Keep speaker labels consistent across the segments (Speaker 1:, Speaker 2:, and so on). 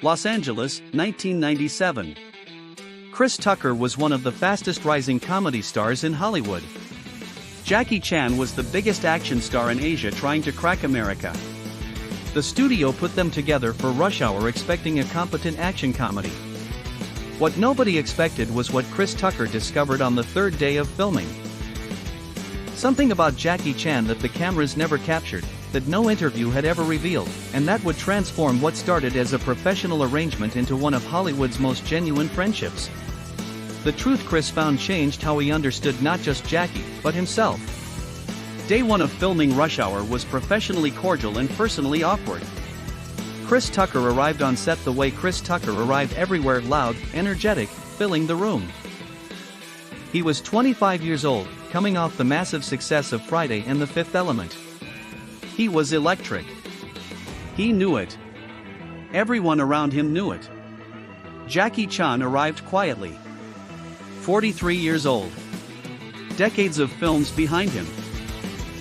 Speaker 1: Los Angeles, 1997. Chris Tucker was one of the fastest-rising comedy stars in Hollywood. Jackie Chan was the biggest action star in Asia trying to crack America. The studio put them together for Rush Hour expecting a competent action comedy. What nobody expected was what Chris Tucker discovered on the third day of filming. Something about Jackie Chan that the cameras never captured, that no interview had ever revealed, and that would transform what started as a professional arrangement into one of Hollywood's most genuine friendships. The truth Chris found changed how he understood not just Jackie, but himself. Day one of filming Rush Hour was professionally cordial and personally awkward. Chris Tucker arrived on set the way Chris Tucker arrived everywhere: loud, energetic, filling the room. He was 25 years old, coming off the massive success of Friday and The Fifth Element. He was electric. He knew it. Everyone around him knew it. Jackie Chan arrived quietly. 43 years old. Decades of films behind him.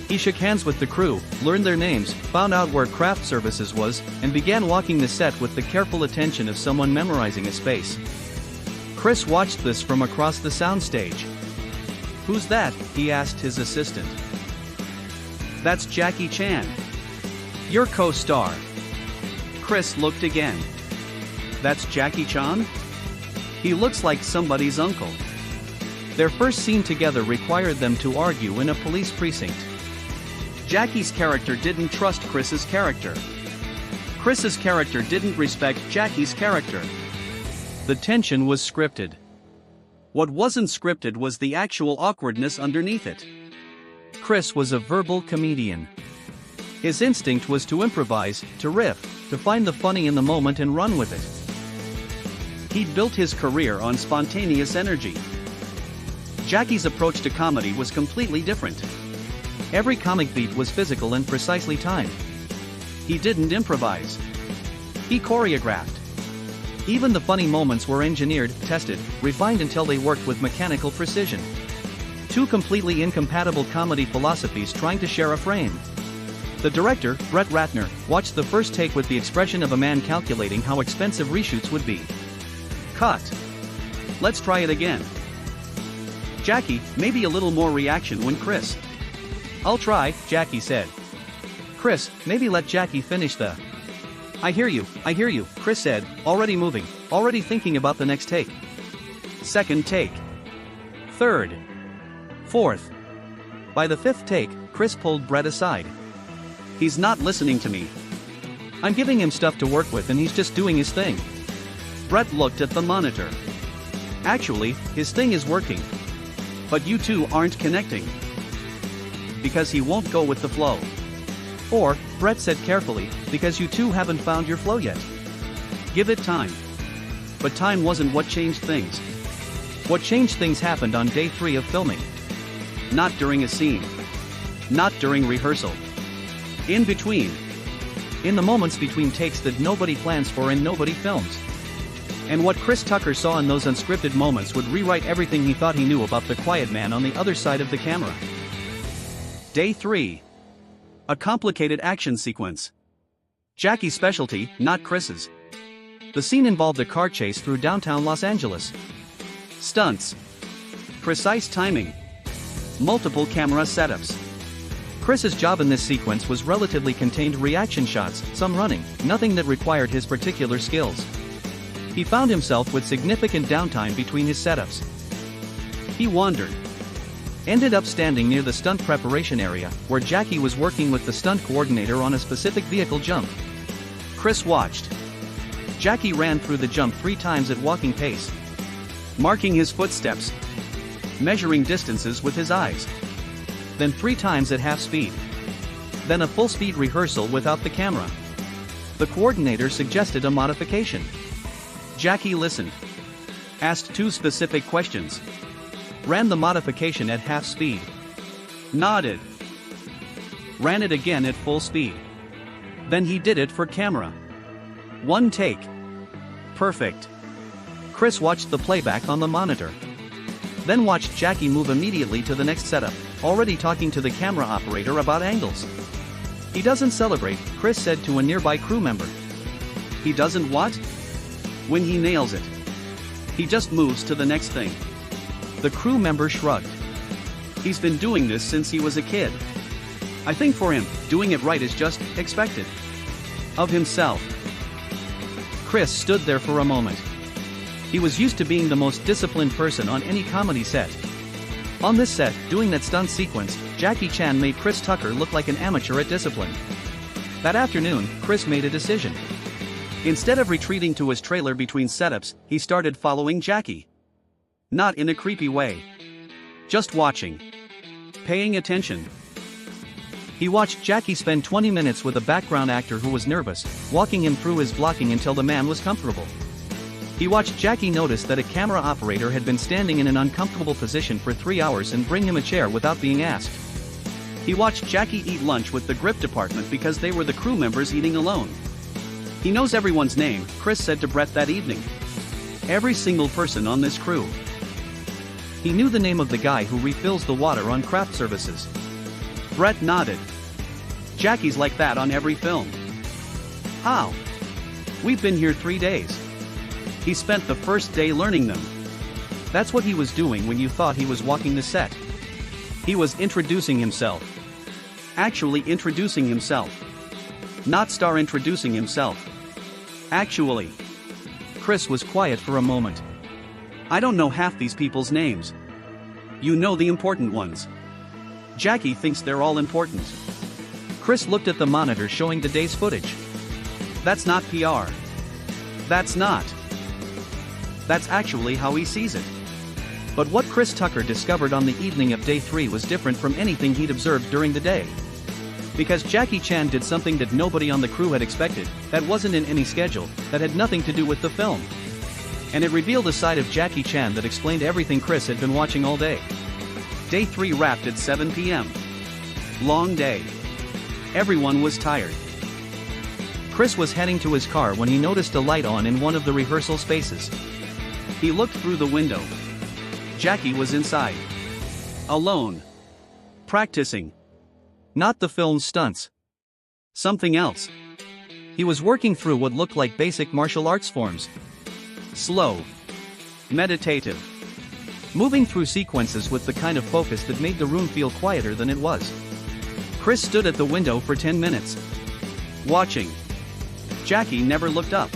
Speaker 1: He shook hands with the crew, learned their names, found out where craft services was, and began walking the set with the careful attention of someone memorizing a space. Chris watched this from across the soundstage. "Who's that?" he asked his assistant. "That's Jackie Chan. Your co-star." Chris looked again. "That's Jackie Chan? He looks like somebody's uncle." Their first scene together required them to argue in a police precinct. Jackie's character didn't trust Chris's character. Chris's character didn't respect Jackie's character. The tension was scripted. What wasn't scripted was the actual awkwardness underneath it. Chris was a verbal comedian. His instinct was to improvise, to riff, to find the funny in the moment and run with it. He'd built his career on spontaneous energy. Jackie's approach to comedy was completely different. Every comic beat was physical and precisely timed. He didn't improvise. He choreographed. Even the funny moments were engineered, tested, refined until they worked with mechanical precision. Two completely incompatible comedy philosophies trying to share a frame. The director, Brett Ratner, watched the first take with the expression of a man calculating how expensive reshoots would be. Cut. Let's try it again. Jackie, maybe a little more reaction when Chris. I'll try, Jackie said. Chris, maybe let Jackie finish the. I hear you, Chris said, already moving, already thinking about the next take. Second take. Third. Fourth. By the fifth take, Chris pulled Brett aside. He's not listening to me. I'm giving him stuff to work with and he's just doing his thing. Brett looked at the monitor. Actually, his thing is working. But you two aren't connecting. Because he won't go with the flow. Or, Brett said carefully, because you two haven't found your flow yet. Give it time. But time wasn't what changed things. What changed things happened on day 3 of filming. Not during a scene. Not during rehearsal. In between. In the moments between takes that nobody plans for and nobody films. And what Chris Tucker saw in those unscripted moments would rewrite everything he thought he knew about the quiet man on the other side of the camera. Day 3. A complicated action sequence. Jackie's specialty, not Chris's. The scene involved a car chase through downtown Los Angeles. Stunts. Precise timing. Multiple camera setups. Chris's job in this sequence was relatively contained reaction shots, some running, nothing that required his particular skills. He found himself with significant downtime between his setups. He wandered. Ended up standing near the stunt preparation area, where Jackie was working with the stunt coordinator on a specific vehicle jump. Chris watched. Jackie ran through the jump 3 times at walking pace. Marking his footsteps. Measuring distances with his eyes. Then 3 times at half speed. Then a full speed rehearsal without the camera. The coordinator suggested a modification. Jackie listened. Asked 2 specific questions. Ran the modification at half speed. Nodded. Ran it again at full speed. Then he did it for camera. 1 take. Perfect. Chris watched the playback on the monitor. Then watched Jackie move immediately to the next setup, already talking to the camera operator about angles. He doesn't celebrate, Chris said to a nearby crew member. He doesn't what? When he nails it, he just moves to the next thing. The crew member shrugged. He's been doing this since he was a kid. I think for him, doing it right is just expected of himself. Chris stood there for a moment. He was used to being the most disciplined person on any comedy set. On this set, doing that stunt sequence, Jackie Chan made Chris Tucker look like an amateur at discipline. That afternoon, Chris made a decision. Instead of retreating to his trailer between setups, he started following Jackie. Not in a creepy way. Just watching. Paying attention. He watched Jackie spend 20 minutes with a background actor who was nervous, walking him through his blocking until the man was comfortable. He watched Jackie notice that a camera operator had been standing in an uncomfortable position for 3 hours and bring him a chair without being asked. He watched Jackie eat lunch with the grip department because they were the crew members eating alone. He knows everyone's name, Chris said to Brett that evening. Every single person on this crew. He knew the name of the guy who refills the water on craft services. Brett nodded. Jackie's like that on every film. How? We've been here 3 days. He spent the first day learning them. That's what he was doing when you thought he was walking the set. He was introducing himself. Actually introducing himself. Not star introducing himself. Actually. Chris was quiet for a moment. I don't know half these people's names. You know the important ones. Jackie thinks they're all important. Chris looked at the monitor showing the day's footage. That's not PR. That's not. That's actually how he sees it. But what Chris Tucker discovered on the evening of day 3 was different from anything he'd observed during the day. Because Jackie Chan did something that nobody on the crew had expected, that wasn't in any schedule, that had nothing to do with the film. And it revealed a side of Jackie Chan that explained everything Chris had been watching all day. Day 3 wrapped at 7 p.m. Long day. Everyone was tired. Chris was heading to his car when he noticed a light on in one of the rehearsal spaces. He looked through the window. Jackie was inside. Alone. Practicing. Not the film's stunts. Something else. He was working through what looked like basic martial arts forms. Slow. Meditative. Moving through sequences with the kind of focus that made the room feel quieter than it was. Chris stood at the window for 10 minutes. Watching. Jackie never looked up.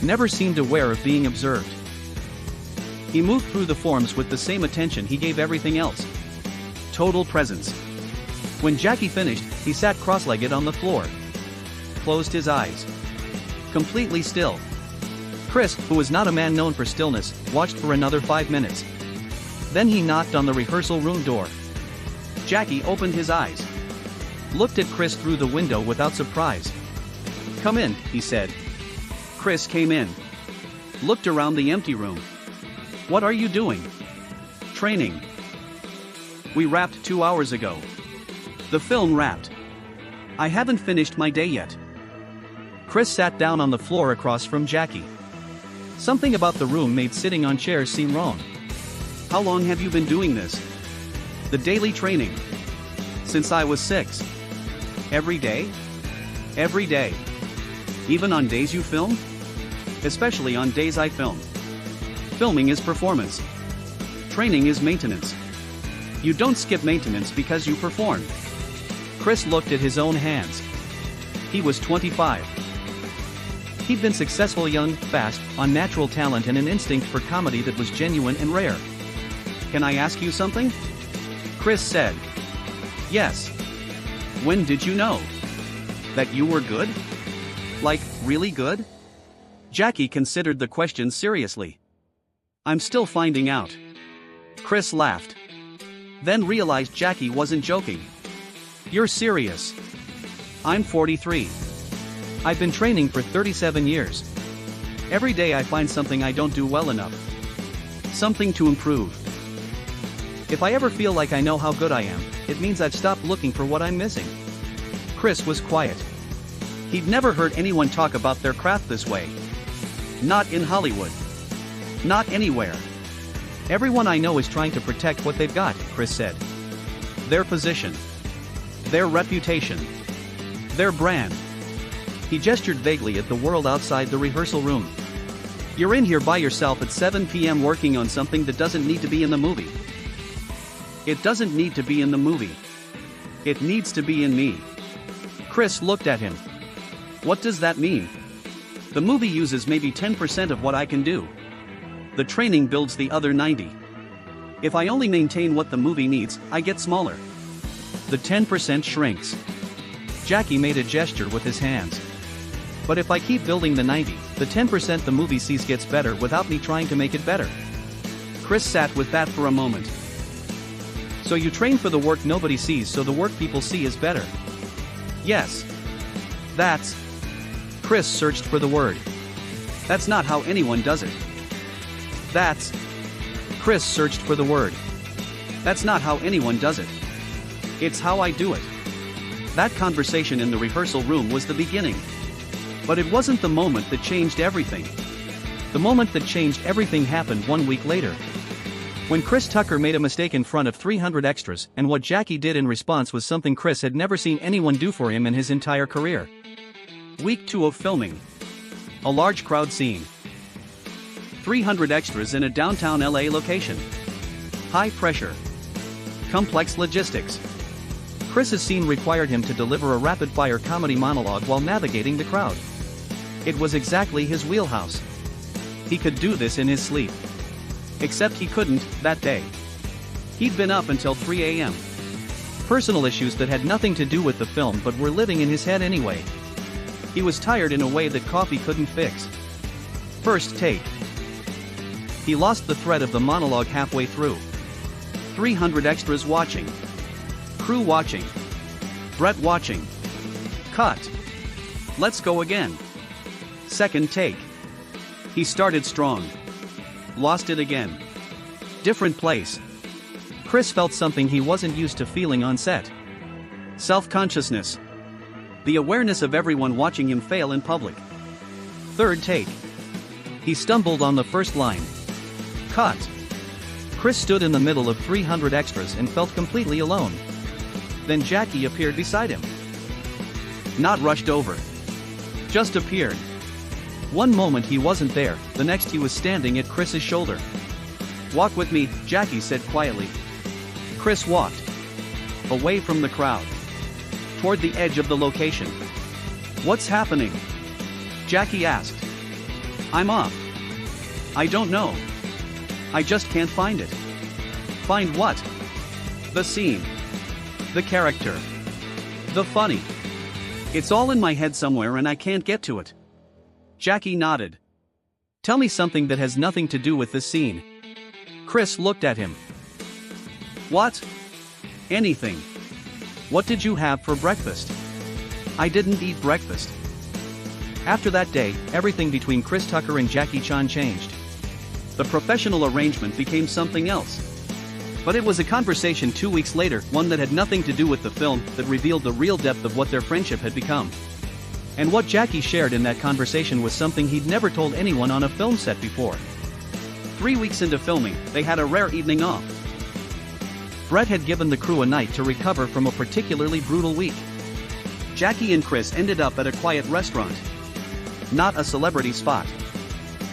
Speaker 1: Never seemed aware of being observed. He moved through the forms with the same attention he gave everything else. Total presence. When Jackie finished, he sat cross-legged on the floor. Closed his eyes. Completely still. Chris, who was not a man known for stillness, watched for another 5 minutes. Then he knocked on the rehearsal room door. Jackie opened his eyes. Looked at Chris through the window without surprise. "Come in," he said. Chris came in. Looked around the empty room. "What are you doing?" "Training. We wrapped 2 hours ago. The film wrapped. I haven't finished my day yet." Chris sat down on the floor across from Jackie. Something about the room made sitting on chairs seem wrong. "How long have you been doing this?" "The daily training. Since I was 6. Every day?" "Every day. Even on days you film?" "Especially on days I film. Filming is performance. Training is maintenance. You don't skip maintenance because you perform." Chris looked at his own hands. He was 25. He'd been successful young, fast, on natural talent and an instinct for comedy that was genuine and rare. "Can I ask you something?" Chris said. "Yes." "When did you know that you were good? Like, really good?" Jackie considered the question seriously. "I'm still finding out." Chris laughed. Then realized Jackie wasn't joking. "You're serious." "I'm 43. I've been training for 37 years. Every day I find something I don't do well enough. Something to improve. If I ever feel like I know how good I am, it means I've stopped looking for what I'm missing." Chris was quiet. He'd never heard anyone talk about their craft this way. Not in Hollywood. Not anywhere. "Everyone I know is trying to protect what they've got," Chris said. "Their position. Their reputation. Their brand." He gestured vaguely at the world outside the rehearsal room. You're in here by yourself at 7 p.m. working on something that doesn't need to be in the movie. It doesn't need to be in the movie. It needs to be in me. Chris looked at him. What does that mean? The movie uses maybe 10% of what I can do. The training builds the other 90. If I only maintain what the movie needs, I get smaller. The 10% shrinks. Jackie made a gesture with his hands. But if I keep building the 90, the 10% the movie sees gets better without me trying to make it better. Chris sat with that for a moment. So you train for the work nobody sees so the work people see is better. Yes. That's... Chris searched for the word. That's not how anyone does it. That's... Chris searched for the word. That's not how anyone does it. It's how I do it. That conversation in the rehearsal room was the beginning. But it wasn't the moment that changed everything. The moment that changed everything happened 1 week later. When Chris Tucker made a mistake in front of 300 extras, and what Jackie did in response was something Chris had never seen anyone do for him in his entire career. Week 2 of filming. A large crowd scene. 300 extras in a downtown LA location. High pressure. Complex logistics. Chris's scene required him to deliver a rapid-fire comedy monologue while navigating the crowd. It was exactly his wheelhouse. He could do this in his sleep. Except he couldn't, that day. He'd been up until 3 a.m. Personal issues that had nothing to do with the film but were living in his head anyway. He was tired in a way that coffee couldn't fix. First take. He lost the thread of the monologue halfway through. 300 extras watching. Crew watching. Brett watching. Cut. Let's go again. Second take. He started strong. Lost it again. Different place. Chris felt something he wasn't used to feeling on set. Self-consciousness. The awareness of everyone watching him fail in public. Third take. He stumbled on the first line. Cut. Chris stood in the middle of 300 extras and felt completely alone. Then Jackie appeared beside him. Not rushed over. Just appeared. One moment he wasn't there, the next he was standing at Chris's shoulder. Walk with me, Jackie said quietly. Chris walked. Away from the crowd. Toward the edge of the location. What's happening? Jackie asked. I'm off. I don't know. I just can't find it. Find what? The scene. The character. The funny. It's all in my head somewhere and I can't get to it. Jackie nodded. Tell me something that has nothing to do with this scene. Chris looked at him. What? Anything. What did you have for breakfast? I didn't eat breakfast. After that day, everything between Chris Tucker and Jackie Chan changed. The professional arrangement became something else. But it was a conversation 2 weeks later, one that had nothing to do with the film, that revealed the real depth of what their friendship had become. And what Jackie shared in that conversation was something he'd never told anyone on a film set before. 3 weeks into filming, they had a rare evening off. Brett had given the crew a night to recover from a particularly brutal week. Jackie and Chris ended up at a quiet restaurant. Not a celebrity spot.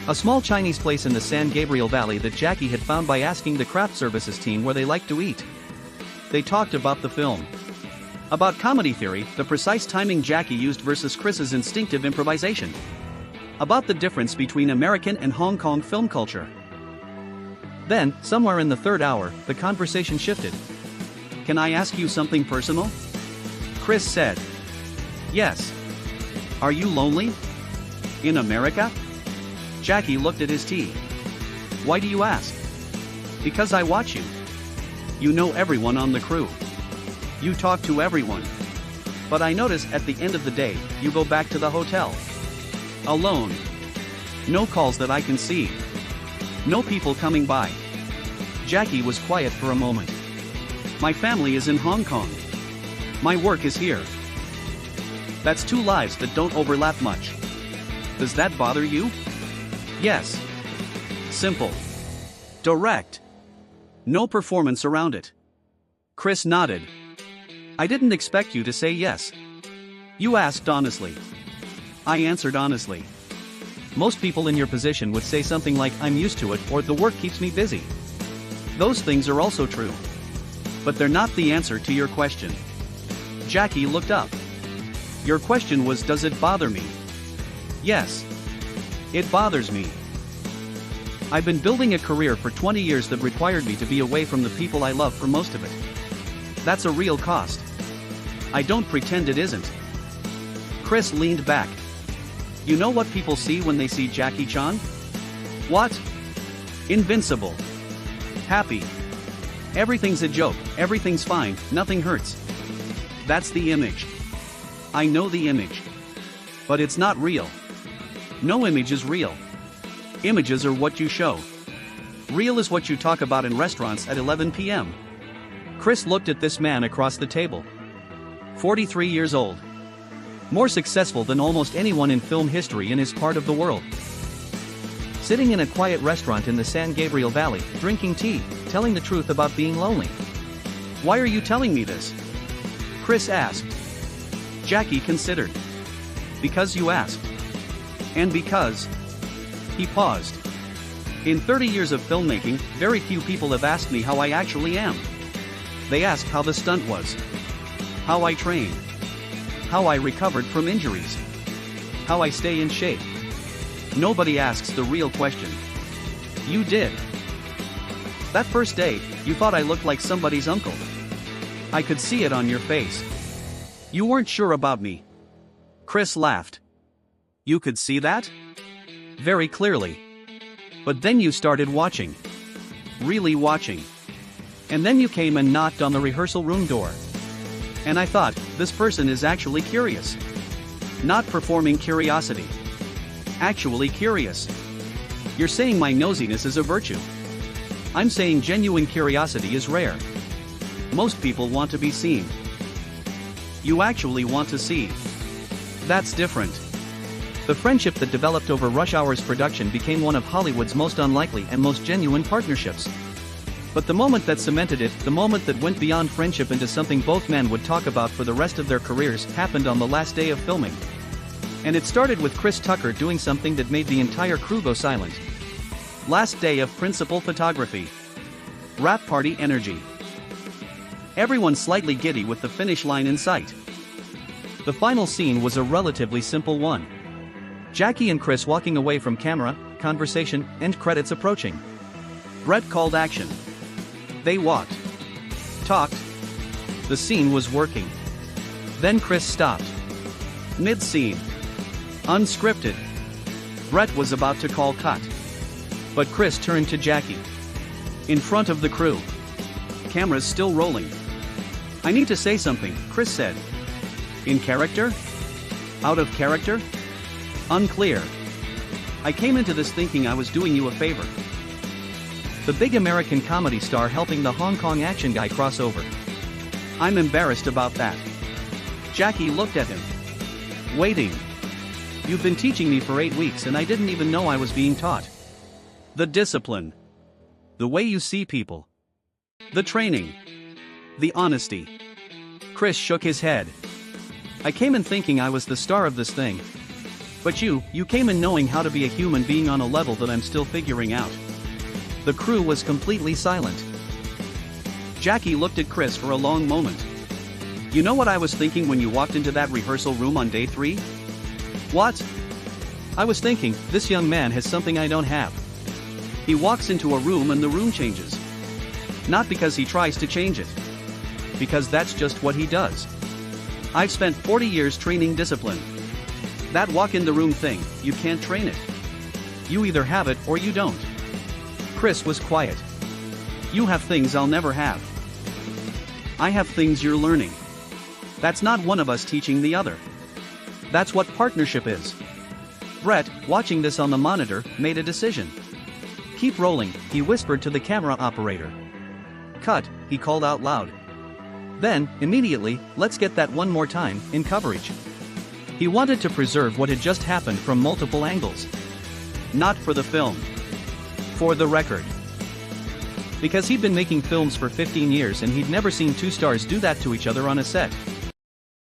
Speaker 1: A small Chinese place in the San Gabriel Valley that Jackie had found by asking the craft services team where they liked to eat. They talked about the film. About comedy theory, the precise timing Jackie used versus Chris's instinctive improvisation. About the difference between American and Hong Kong film culture. Then, somewhere in the third hour, the conversation shifted. Can I ask you something personal? Chris said. Yes. Are you lonely? In America? Jackie looked at his tea. Why do you ask? Because I watch you. You know everyone on the crew. You talk to everyone. But I notice at the end of the day, you go back to the hotel. Alone. No calls that I can see. No people coming by. Jackie was quiet for a moment. My family is in Hong Kong. My work is here. That's two lives that don't overlap much. Does that bother you? Yes. Simple. Direct. No performance around it. Chris nodded. I didn't expect you to say yes. You asked honestly. I answered honestly. most people in your position would say something like, "I'm used to it," or "the work keeps me busy." Those things are also true. But they're not the answer to your question. Jackie looked up. Your question was, does it bother me? Yes. It bothers me. I've been building a career for 20 years that required me to be away from the people I love for most of it. That's a real cost. I don't pretend it isn't. Chris leaned back. You know what people see when they see Jackie Chan? What? Invincible. Happy. Everything's a joke, everything's fine, nothing hurts. That's the image. I know the image. But it's not real. No image is real. Images are what you show. Real is what you talk about in restaurants at 11 p.m. Chris looked at this man across the table. 43 years old. More successful than almost anyone in film history in his part of the world. Sitting in a quiet restaurant in the San Gabriel Valley, drinking tea, telling the truth about being lonely. Why are you telling me this? Chris asked. Jackie considered. Because you asked. And because. He paused. In 30 years of filmmaking, very few people have asked me how I actually am. They ask how the stunt was. How I train. How I recovered from injuries. How I stay in shape. Nobody asks the real question. You did. That first day, you thought I looked like somebody's uncle. I could see it on your face. You weren't sure about me. Chris laughed. You could see that? Very clearly. But then you started watching. Really watching. And then you came and knocked on the rehearsal room door. And I thought, this person is actually curious. Not performing curiosity. Actually curious. You're saying my nosiness is a virtue. I'm saying genuine curiosity is rare. Most people want to be seen. You actually want to see. That's different. The friendship that developed over Rush Hour's production became one of Hollywood's most unlikely and most genuine partnerships. But the moment that cemented it, the moment that went beyond friendship into something both men would talk about for the rest of their careers, happened on the last day of filming. And it started with Chris Tucker doing something that made the entire crew go silent. Last day of principal photography. Wrap party energy. Everyone slightly giddy with the finish line in sight. The final scene was a relatively simple one. Jackie and Chris walking away from camera, conversation, end credits approaching. Brett called action. They walked. Talked. The scene was working. Then Chris stopped. Mid-scene. Unscripted. Brett was about to call cut. But Chris turned to Jackie. In front of the crew. Cameras still rolling. I need to say something, Chris said. In character? Out of character? Unclear. I came into this thinking I was doing you a favor. The big American comedy star helping the Hong Kong action guy cross over. I'm embarrassed about that. Jackie looked at him. Waiting. You've been teaching me for 8 weeks and I didn't even know I was being taught. The discipline. The way you see people. The training. The honesty. Chris shook his head. I came in thinking I was the star of this thing. But you came in knowing how to be a human being on a level that I'm still figuring out. The crew was completely silent. Jackie looked at Chris for a long moment. You know what I was thinking when you walked into that rehearsal room on day 3? What? I was thinking, this young man has something I don't have. He walks into a room and the room changes. Not because he tries to change it. Because that's just what he does. I've spent 40 years training discipline. That walk in the room thing, you can't train it. You either have it or you don't. Chris was quiet. You have things I'll never have. I have things you're learning. That's not one of us teaching the other. That's what partnership is. Brett, watching this on the monitor, made a decision. Keep rolling, he whispered to the camera operator. Cut, he called out loud. Then, immediately, let's get that one more time, in coverage. He wanted to preserve what had just happened from multiple angles. Not for the film. For the record. Because he'd been making films for 15 years and he'd never seen two stars do that to each other on a set.